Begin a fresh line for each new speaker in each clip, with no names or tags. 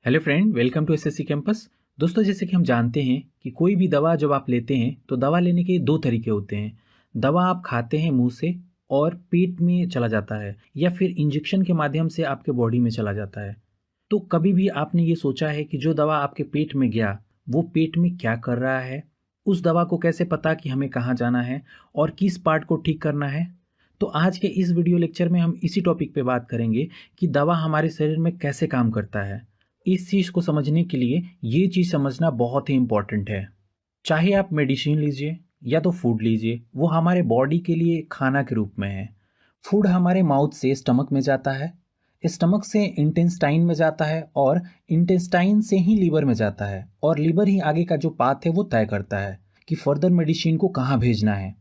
Hello friend, welcome to SSC campus. दोस्तों, जैसे कि हम जानते हैं कि कोई भी दवा जब आप लेते हैं तो दवा लेने के दो तरीके होते हैं। दवा आप खाते हैं मुंह से और पेट में चला जाता है, या फिर इंजेक्शन के माध्यम से आपके बॉडी में चला जाता है। तो कभी भी आपने ये सोचा है कि जो दवा आपके पेट में गया वो पेट में क्या कर रहा है? उस दवा को कैसे पता कि हमें कहाँ जाना है और किस पार्ट को ठीक करना है? तो आज के इस वीडियो लेक्चर में हम इसी टॉपिक पे बात करेंगे कि दवा हमारे शरीर में कैसे काम करता है। इस चीज़ को समझने के लिए ये चीज़ समझना बहुत ही इम्पॉर्टेंट है। चाहे आप मेडिसिन लीजिए या तो फूड लीजिए, वो हमारे बॉडी के लिए खाना के रूप में है। फूड हमारे माउथ से स्टमक में जाता है, स्टमक से इंटेस्टाइन में जाता है और इंटेस्टाइन से ही लीवर में जाता है, और लीवर ही आगे का जो पाथ है वो तय करता है कि फर्दर मेडिसिन को कहाँ भेजना है।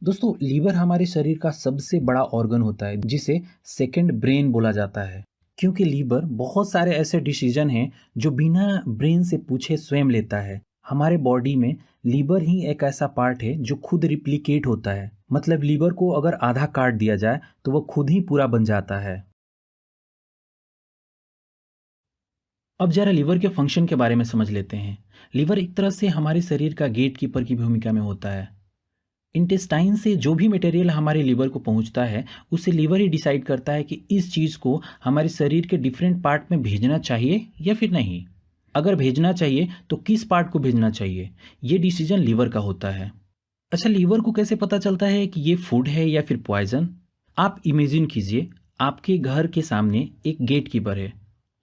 दोस्तों, लीवर हमारे शरीर का सबसे बड़ा ऑर्गन होता है जिसे सेकंड ब्रेन बोला जाता है, क्योंकि लीवर बहुत सारे ऐसे डिसीजन हैं जो बिना ब्रेन से पूछे स्वयं लेता है। हमारे बॉडी में लीवर ही एक ऐसा पार्ट है जो खुद रिप्लिकेट होता है। मतलब लीवर को अगर आधा काट दिया जाए तो वह खुद ही पूरा बन जाता है। अब जरा लीवर के फंक्शन के बारे में समझ लेते हैं। लीवर एक तरह से हमारे शरीर का गेट कीपर की भूमिका में होता है। इंटेस्टाइन से जो भी मटेरियल हमारे लीवर को पहुंचता है उसे लीवर ही डिसाइड करता है कि इस चीज़ को हमारे शरीर के डिफरेंट पार्ट में भेजना चाहिए या फिर नहीं। अगर भेजना चाहिए तो किस पार्ट को भेजना चाहिए, ये डिसीजन लीवर का होता है। अच्छा, लीवर को कैसे पता चलता है कि ये फूड है या फिर पॉइजन? आप इमेजिन कीजिए, आपके घर के सामने एक गेट कीपर है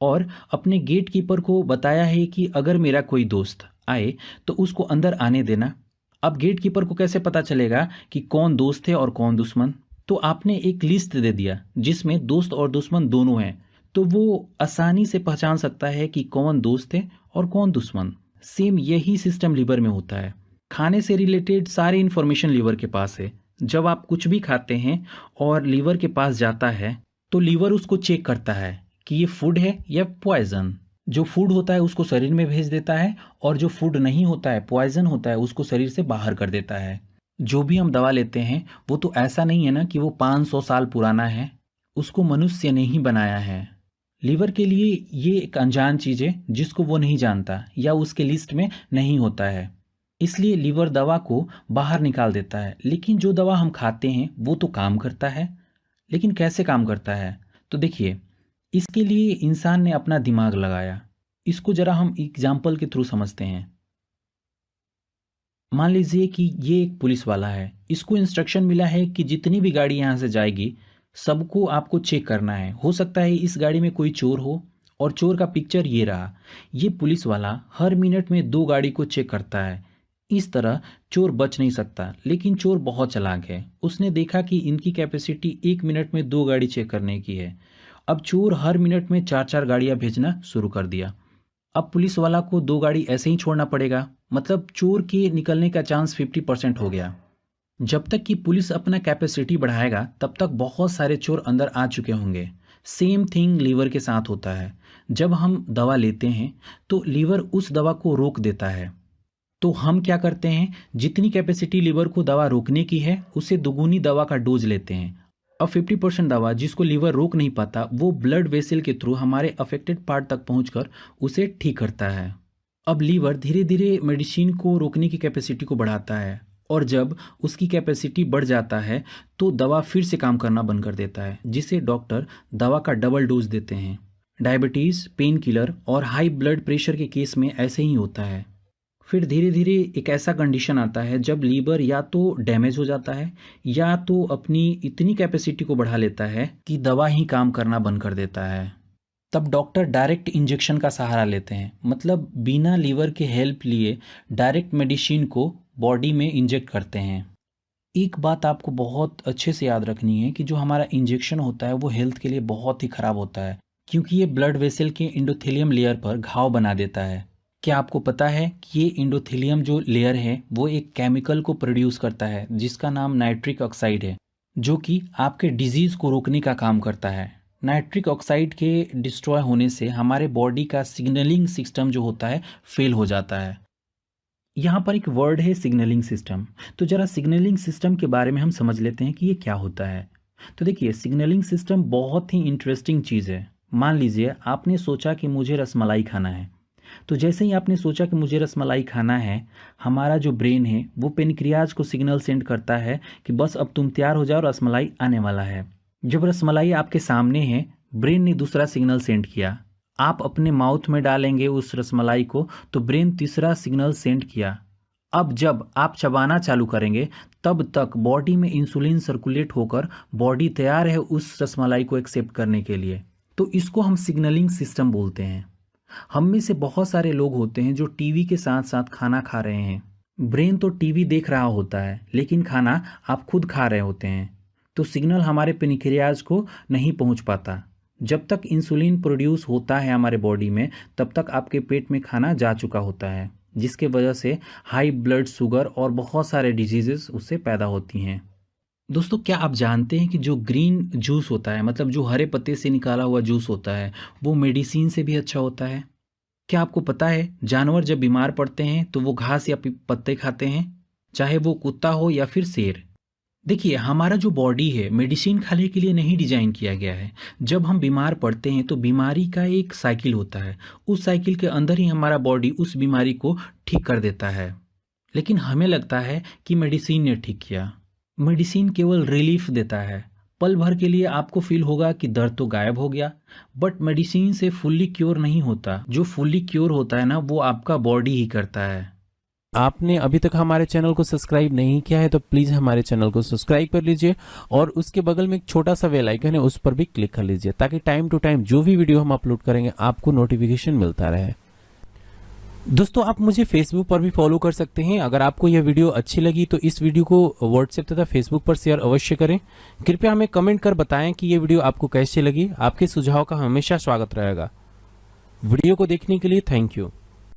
और अपने गेट कीपर को बताया है कि अगर मेरा कोई दोस्त आए तो उसको अंदर आने देना। अब गेट कीपर को कैसे पता चलेगा कि कौन दोस्त है और कौन दुश्मन? तो आपने एक लिस्ट दे दिया जिसमें दोस्त और दुश्मन दोनों हैं, तो वो आसानी से पहचान सकता है कि कौन दोस्त है और कौन दुश्मन। सेम यही सिस्टम लीवर में होता है। खाने से रिलेटेड सारी इन्फॉर्मेशन लीवर के पास है। जब आप कुछ भी खाते हैं और लीवर के पास जाता है तो लीवर उसको चेक करता है कि ये फूड है या पॉइजन। जो फूड होता है उसको शरीर में भेज देता है, और जो फूड नहीं होता है, पॉइजन होता है, उसको शरीर से बाहर कर देता है। जो भी हम दवा लेते हैं वो तो ऐसा नहीं है ना कि वो 500 साल पुराना है। उसको मनुष्य ने ही बनाया है। लीवर के लिए ये एक अनजान चीज़ है जिसको वो नहीं जानता या उसके लिस्ट में नहीं होता है। इसलिए लीवर दवा को बाहर निकाल देता है। लेकिन जो दवा हम खाते हैं वो तो काम करता है। लेकिन कैसे काम करता है? तो देखिए, इसके लिए इंसान ने अपना दिमाग लगाया। इसको जरा हम एग्जाम्पल के थ्रू समझते हैं। मान लीजिए कि ये एक पुलिस वाला है। इसको इंस्ट्रक्शन मिला है कि जितनी भी गाड़ी यहाँ से जाएगी सबको आपको चेक करना है। हो सकता है इस गाड़ी में कोई चोर हो, और चोर का पिक्चर ये रहा। ये पुलिस वाला हर मिनट में 2 गाड़ी को चेक करता है। इस तरह चोर बच नहीं सकता। लेकिन चोर बहुत चालाक है। उसने देखा कि इनकी कैपेसिटी 1 मिनट में 2 गाड़ी चेक करने की है। अब चोर हर मिनट में 4-4 गाड़ियां भेजना शुरू कर दिया। अब पुलिस वाला को 2 गाड़ी ऐसे ही छोड़ना पड़ेगा। मतलब चोर के निकलने का चांस 50% हो गया। जब तक कि पुलिस अपना कैपेसिटी बढ़ाएगा तब तक बहुत सारे चोर अंदर आ चुके होंगे। सेम थिंग लीवर के साथ होता है। जब हम दवा लेते हैं तो लीवर उस दवा को रोक देता है। तो हम क्या करते हैं, जितनी कैपेसिटी लीवर को दवा रोकने की है उससे दुगुनी दवा का डोज लेते हैं। अब 50% दवा जिसको लीवर रोक नहीं पाता वो ब्लड वेसल के थ्रू हमारे अफेक्टेड पार्ट तक पहुंचकर उसे ठीक करता है। अब लीवर धीरे धीरे मेडिसिन को रोकने की कैपेसिटी को बढ़ाता है, और जब उसकी कैपेसिटी बढ़ जाता है तो दवा फिर से काम करना बंद कर देता है, जिसे डॉक्टर दवा का डबल डोज देते हैं। डायबिटीज़, पेन किलर और हाई ब्लड प्रेशर के केस में ऐसे ही होता है। फिर धीरे धीरे एक ऐसा कंडीशन आता है जब लीवर या तो डैमेज हो जाता है या तो अपनी इतनी कैपेसिटी को बढ़ा लेता है कि दवा ही काम करना बंद कर देता है। तब डॉक्टर डायरेक्ट इंजेक्शन का सहारा लेते हैं। मतलब बिना लीवर के हेल्प लिए डायरेक्ट मेडिसिन को बॉडी में इंजेक्ट करते हैं। एक बात आपको बहुत अच्छे से याद रखनी है कि जो हमारा इंजेक्शन होता है वो हेल्थ के लिए बहुत ही खराब होता है, क्योंकि ये ब्लड वेसल के इंडोथेलियम लेयर पर घाव बना देता है। क्या आपको पता है कि ये इंडोथेलियम जो लेयर है वो एक केमिकल को प्रोड्यूस करता है जिसका नाम नाइट्रिक ऑक्साइड है, जो कि आपके डिजीज़ को रोकने का काम करता है। नाइट्रिक ऑक्साइड के डिस्ट्रॉय होने से हमारे बॉडी का सिग्नलिंग सिस्टम जो होता है फेल हो जाता है। यहाँ पर एक वर्ड है सिग्नलिंग सिस्टम। तो जरा सिग्नलिंग सिस्टम के बारे में हम समझ लेते हैं कि ये क्या होता है। तो देखिए, सिग्नलिंग सिस्टम बहुत ही इंटरेस्टिंग चीज़ है। मान लीजिए आपने सोचा कि मुझे रसमलाई खाना है, तो जैसे ही आपने सोचा कि मुझे रसमलाई खाना है, हमारा जो ब्रेन है वो पेनक्रियाज को सिग्नल सेंड करता है कि बस अब तुम तैयार हो जाओ, रसमलाई आने वाला है। जब रसमलाई आपके सामने है, ब्रेन ने दूसरा सिग्नल सेंड किया, आप अपने माउथ में डालेंगे उस रसमलाई को, तो ब्रेन तीसरा सिग्नल सेंड किया। अब जब आप चबाना चालू करेंगे तब तक बॉडी में इंसुलिन सर्कुलेट होकर बॉडी तैयार है उस रसमलाई को एक्सेप्ट करने के लिए। तो इसको हम सिग्नलिंग सिस्टम बोलते हैं। हम में से बहुत सारे लोग होते हैं जो टीवी के साथ साथ खाना खा रहे हैं। ब्रेन तो टीवी देख रहा होता है लेकिन खाना आप खुद खा रहे होते हैं, तो सिग्नल हमारे पेनक्रियाज को नहीं पहुंच पाता। जब तक इंसुलिन प्रोड्यूस होता है हमारे बॉडी में, तब तक आपके पेट में खाना जा चुका होता है, जिसके वजह से हाई ब्लड शुगर और बहुत सारे डिजीजेस उससे पैदा होती हैं। दोस्तों, क्या आप जानते हैं कि जो ग्रीन जूस होता है, मतलब जो हरे पत्ते से निकाला हुआ जूस होता है, वो मेडिसिन से भी अच्छा होता है? क्या आपको पता है जानवर जब बीमार पड़ते हैं तो वो घास या पत्ते खाते हैं, चाहे वो कुत्ता हो या फिर शेर? देखिए, हमारा जो बॉडी है मेडिसिन खाने के लिए नहीं डिजाइन किया गया है। जब हम बीमार पड़ते हैं तो बीमारी का एक साइकिल होता है, उस साइकिल के अंदर ही हमारा बॉडी उस बीमारी को ठीक कर देता है। लेकिन हमें लगता है कि मेडिसिन ने ठीक किया। मेडिसिन केवल रिलीफ देता है, पल भर के लिए आपको फील होगा कि दर्द तो गायब हो गया, बट मेडिसिन से फुल्ली क्योर नहीं होता। जो फुल्ली क्योर होता है ना, वो आपका बॉडी ही करता है।
आपने अभी तक हमारे चैनल को सब्सक्राइब नहीं किया है तो प्लीज़ हमारे चैनल को सब्सक्राइब कर लीजिए और उसके बगल में एक छोटा सा बेल आइकन है, उस पर भी क्लिक कर लीजिए ताकि टाइम टू टाइम जो भी वीडियो हम अपलोड करेंगे आपको नोटिफिकेशन मिलता रहे। दोस्तों, आप मुझे फेसबुक पर भी फॉलो कर सकते हैं। अगर आपको यह वीडियो अच्छी लगी तो इस वीडियो को व्हाट्सएप तथा फेसबुक पर शेयर अवश्य करें। कृपया हमें कमेंट कर बताएं कि यह वीडियो आपको कैसी लगी। आपके सुझाव का हमेशा स्वागत रहेगा। वीडियो को देखने के लिए थैंक यू।